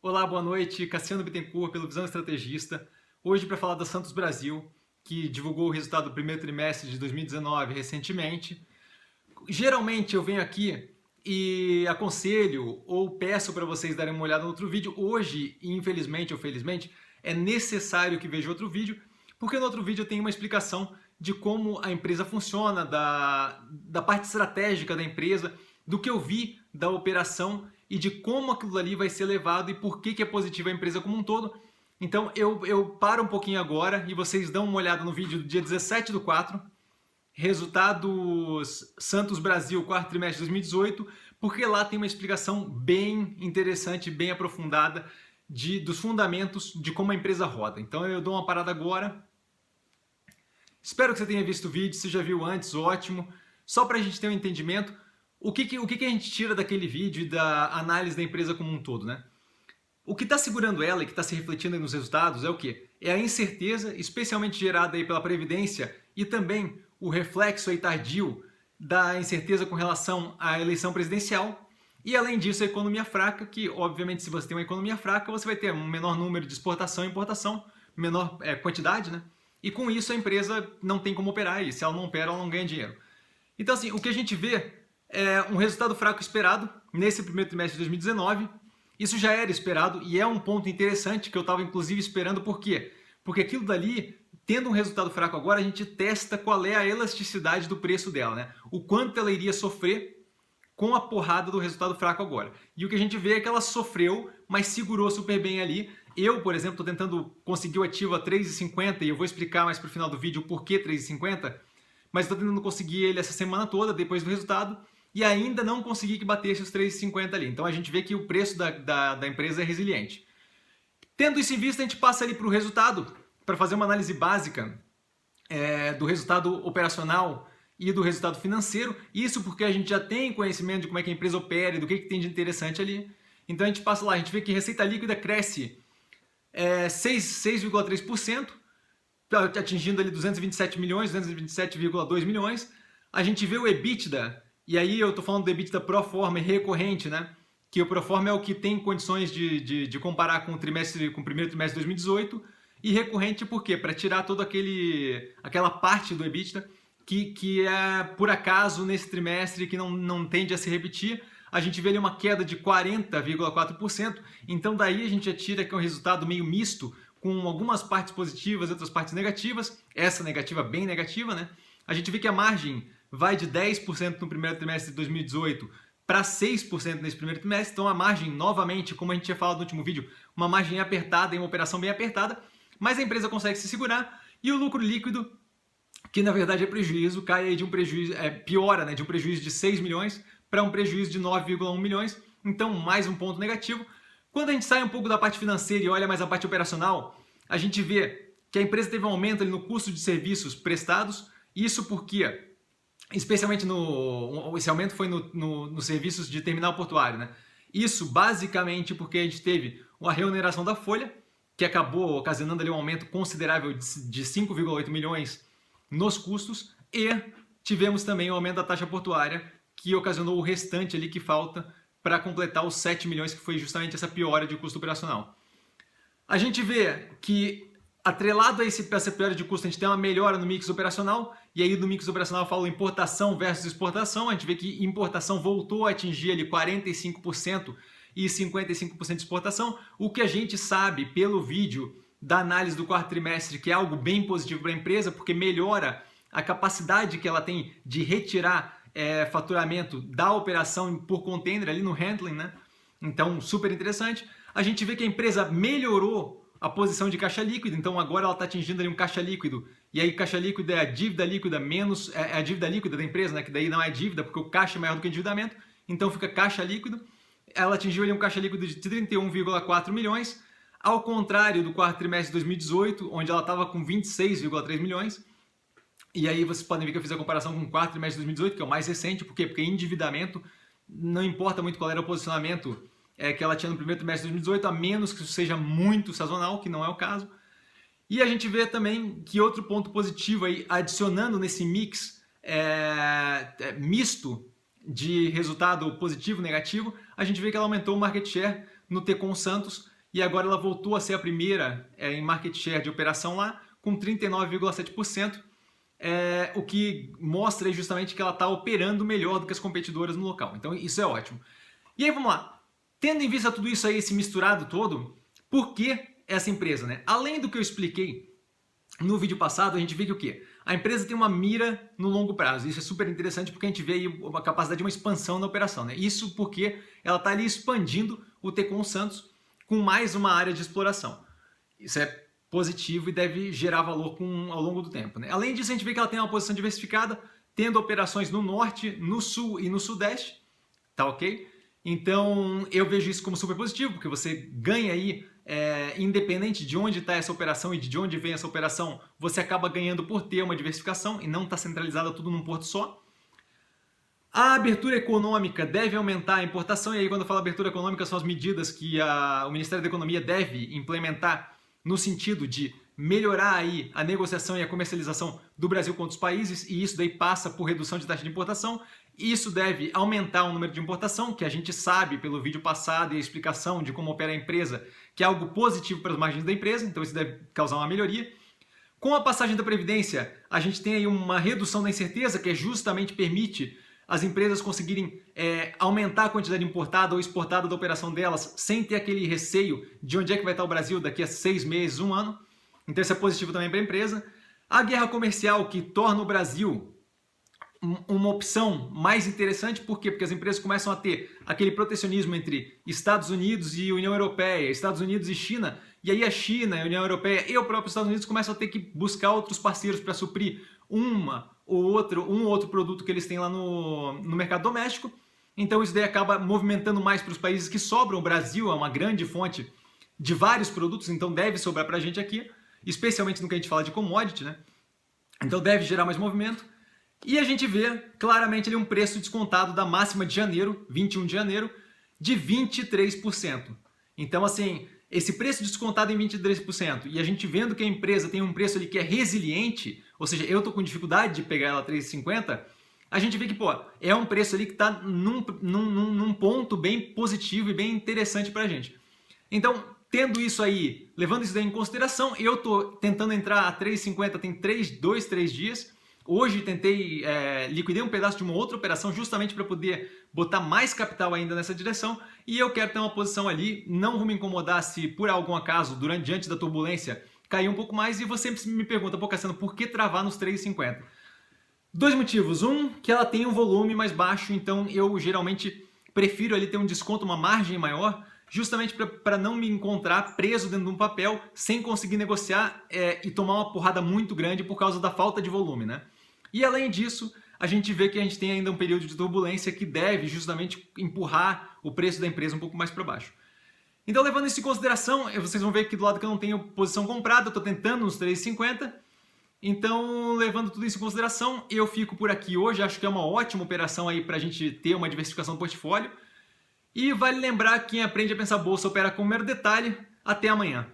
Olá, boa noite. Cassiano Bittencourt, pelo Visão Estrategista. Hoje para falar da Santos Brasil, que divulgou o resultado do primeiro trimestre de 2019 recentemente. Geralmente eu venho aqui e aconselho ou peço para vocês darem uma olhada no outro vídeo. Hoje, infelizmente ou felizmente, é necessário que veja outro vídeo, porque no outro vídeo eu tenho uma explicação de como a empresa funciona, da parte estratégica da empresa, do que eu vi da operação e de como aquilo ali vai ser levado e por que é positiva a empresa como um todo. Então eu paro um pouquinho agora e vocês dão uma olhada no vídeo do dia 17/4, resultados Santos Brasil, quarto trimestre de 2018, porque lá tem uma explicação bem interessante, bem aprofundada dos fundamentos de como a empresa roda. Então eu dou uma parada agora. Espero que você tenha visto o vídeo, se já viu antes, ótimo. Só para a gente ter um entendimento, o que a gente tira daquele vídeo e da análise da empresa como um todo, né? O que está segurando ela e que está se refletindo nos resultados é o quê? É a incerteza, especialmente gerada aí pela Previdência, e também o reflexo aí tardio da incerteza com relação à eleição presidencial. E além disso, a economia fraca, que obviamente se você tem uma economia fraca, você vai ter um menor número de exportação e importação, menor quantidade, né? E com isso a empresa não tem como operar, e se ela não opera, ela não ganha dinheiro. Então assim, o que a gente vê é um resultado fraco esperado nesse primeiro trimestre de 2019. Isso já era esperado e é um ponto interessante que eu estava inclusive esperando. Por quê? Porque aquilo dali, tendo um resultado fraco agora, a gente testa qual é a elasticidade do preço dela, né? O quanto ela iria sofrer com a porrada do resultado fraco agora. E o que a gente vê é que ela sofreu, mas segurou super bem ali. Eu, por exemplo, estou tentando conseguir o ativo a 3,50 e eu vou explicar mais para o final do vídeo o porquê 3,50, mas estou tentando conseguir ele essa semana toda, depois do resultado, e ainda não consegui que batesse os 3,50 ali. Então a gente vê que o preço da empresa é resiliente. Tendo isso em vista, a gente passa ali para o resultado, para fazer uma análise básica do resultado operacional e do resultado financeiro. Isso porque a gente já tem conhecimento de como é que a empresa opera e do que tem de interessante ali. Então a gente passa lá, a gente vê que a receita líquida cresce 6,3%, atingindo ali 227 milhões, 227,2 milhões. A gente vê o EBITDA, e aí eu estou falando do EBITDA pro forma e recorrente, né? Que o pro forma é o que tem condições de comparar com o primeiro trimestre de 2018, e recorrente por quê? Para tirar toda aquela parte do EBITDA que é por acaso nesse trimestre que não tende a se repetir. A gente vê ali uma queda de 40,4%, então daí a gente já tira que é um resultado meio misto, com algumas partes positivas e outras partes negativas, essa negativa bem negativa, né? A gente vê que a margem vai de 10% no primeiro trimestre de 2018 para 6% nesse primeiro trimestre, então a margem, novamente, como a gente tinha falado no último vídeo, uma margem apertada e uma operação bem apertada, mas a empresa consegue se segurar, e o lucro líquido, que na verdade é prejuízo, cai aí de um prejuízo, piora, né, de um prejuízo de 6 milhões para um prejuízo de 9,1 milhões, então mais um ponto negativo. Quando a gente sai um pouco da parte financeira e olha mais a parte operacional, a gente vê que a empresa teve um aumento ali no custo de serviços prestados, isso porque, especialmente esse aumento foi nos serviços de terminal portuário, né? Isso basicamente porque a gente teve uma reoneração da folha, que acabou ocasionando ali um aumento considerável de 5,8 milhões nos custos, e tivemos também o aumento da taxa portuária, que ocasionou o restante ali que falta para completar os 7 milhões, que foi justamente essa piora de custo operacional. A gente vê que, atrelado a essa piora de custo, a gente tem uma melhora no mix operacional, e aí no mix operacional eu falo importação versus exportação. A gente vê que importação voltou a atingir ali 45% e 55% de exportação, o que a gente sabe pelo vídeo da análise do quarto trimestre, que é algo bem positivo para a empresa, porque melhora a capacidade que ela tem de retirar faturamento da operação por container ali no handling, né? Então, super interessante. A gente vê que a empresa melhorou a posição de caixa líquido, então agora ela está atingindo ali um caixa líquido, e aí caixa líquido é a dívida líquida menos a dívida líquida da empresa, né? Que daí não é dívida, porque o caixa é maior do que o endividamento, então fica caixa líquido. Ela atingiu ali um caixa líquido de 31,4 milhões, ao contrário do quarto trimestre de 2018, onde ela estava com 26,3 milhões. E aí vocês podem ver que eu fiz a comparação com o quarto trimestre de 2018, que é o mais recente. Por quê? Porque endividamento, não importa muito qual era o posicionamento que ela tinha no primeiro trimestre de 2018, a menos que isso seja muito sazonal, que não é o caso. E a gente vê também que outro ponto positivo aí, adicionando nesse mix misto de resultado positivo e negativo, a gente vê que ela aumentou o market share no Tecon Santos, e agora ela voltou a ser a primeira em market share de operação lá, com 39,7%, o que mostra justamente que ela está operando melhor do que as competidoras no local. Então isso é ótimo. E aí vamos lá, tendo em vista tudo isso aí, esse misturado todo, por que essa empresa, né? Além do que eu expliquei no vídeo passado, a gente vê que o quê? A empresa tem uma mira no longo prazo. Isso é super interessante porque a gente vê aí uma capacidade de uma expansão na operação, né? Isso porque ela está ali expandindo o Tecon Santos com mais uma área de exploração. Isso é positivo e deve gerar valor ao longo do tempo, né? Além disso, a gente vê que ela tem uma posição diversificada, tendo operações no norte, no sul e no sudeste, tá ok? Então, eu vejo isso como super positivo, porque você ganha aí, independente de onde está essa operação e de onde vem essa operação, você acaba ganhando por ter uma diversificação e não está centralizada tudo num porto só. A abertura econômica deve aumentar a importação, e aí quando eu falo abertura econômica são as medidas que o Ministério da Economia deve implementar no sentido de melhorar aí a negociação e a comercialização do Brasil com outros países, e isso daí passa por redução de taxa de importação. Isso deve aumentar o número de importação, que a gente sabe pelo vídeo passado e a explicação de como opera a empresa, que é algo positivo para as margens da empresa, então isso deve causar uma melhoria. Com a passagem da Previdência, a gente tem aí uma redução da incerteza, que justamente permite as empresas conseguirem aumentar a quantidade importada ou exportada da operação delas sem ter aquele receio de onde é que vai estar o Brasil daqui a 6 meses, 1 ano. Então isso é positivo também para a empresa. A guerra comercial, que torna o Brasil uma opção mais interessante, por quê? Porque as empresas começam a ter aquele protecionismo entre Estados Unidos e União Europeia, Estados Unidos e China, e aí a China, a União Europeia e o próprio Estados Unidos começam a ter que buscar outros parceiros para suprir um ou outro produto que eles têm lá no mercado doméstico. Então isso daí acaba movimentando mais para os países que sobram. O Brasil é uma grande fonte de vários produtos, então deve sobrar para a gente aqui, especialmente no que a gente fala de commodity, né? Então deve gerar mais movimento. E a gente vê claramente ali um preço descontado da máxima de janeiro, 21 de janeiro, de 23%. Então, assim, esse preço descontado em 23%, e a gente vendo que a empresa tem um preço ali que é resiliente, ou seja, eu estou com dificuldade de pegar ela a 3,50, a gente vê que, pô, é um preço ali que está num ponto bem positivo e bem interessante para a gente. Então, tendo isso aí, levando isso daí em consideração, eu estou tentando entrar a 3,50 tem 2, 3 dias. Hoje tentei, liquidei um pedaço de uma outra operação justamente para poder botar mais capital ainda nessa direção, e eu quero ter uma posição ali. Não vou me incomodar se por algum acaso, diante da turbulência, cair um pouco mais. E você sempre me pergunta, pô, Cassiano, por que travar nos 3,50? 2 motivos. Um, que ela tem um volume mais baixo, então eu geralmente prefiro ali ter um desconto, uma margem maior, justamente para não me encontrar preso dentro de um papel sem conseguir negociar e tomar uma porrada muito grande por causa da falta de volume, né? E além disso, a gente vê que a gente tem ainda um período de turbulência que deve justamente empurrar o preço da empresa um pouco mais para baixo. Então, levando isso em consideração, vocês vão ver aqui do lado que eu não tenho posição comprada, eu estou tentando nos 3,50. Então, levando tudo isso em consideração, eu fico por aqui hoje. Acho que é uma ótima operação aí para a gente ter uma diversificação do portfólio. E vale lembrar que quem aprende a pensar bolsa opera com mero detalhe. Até amanhã.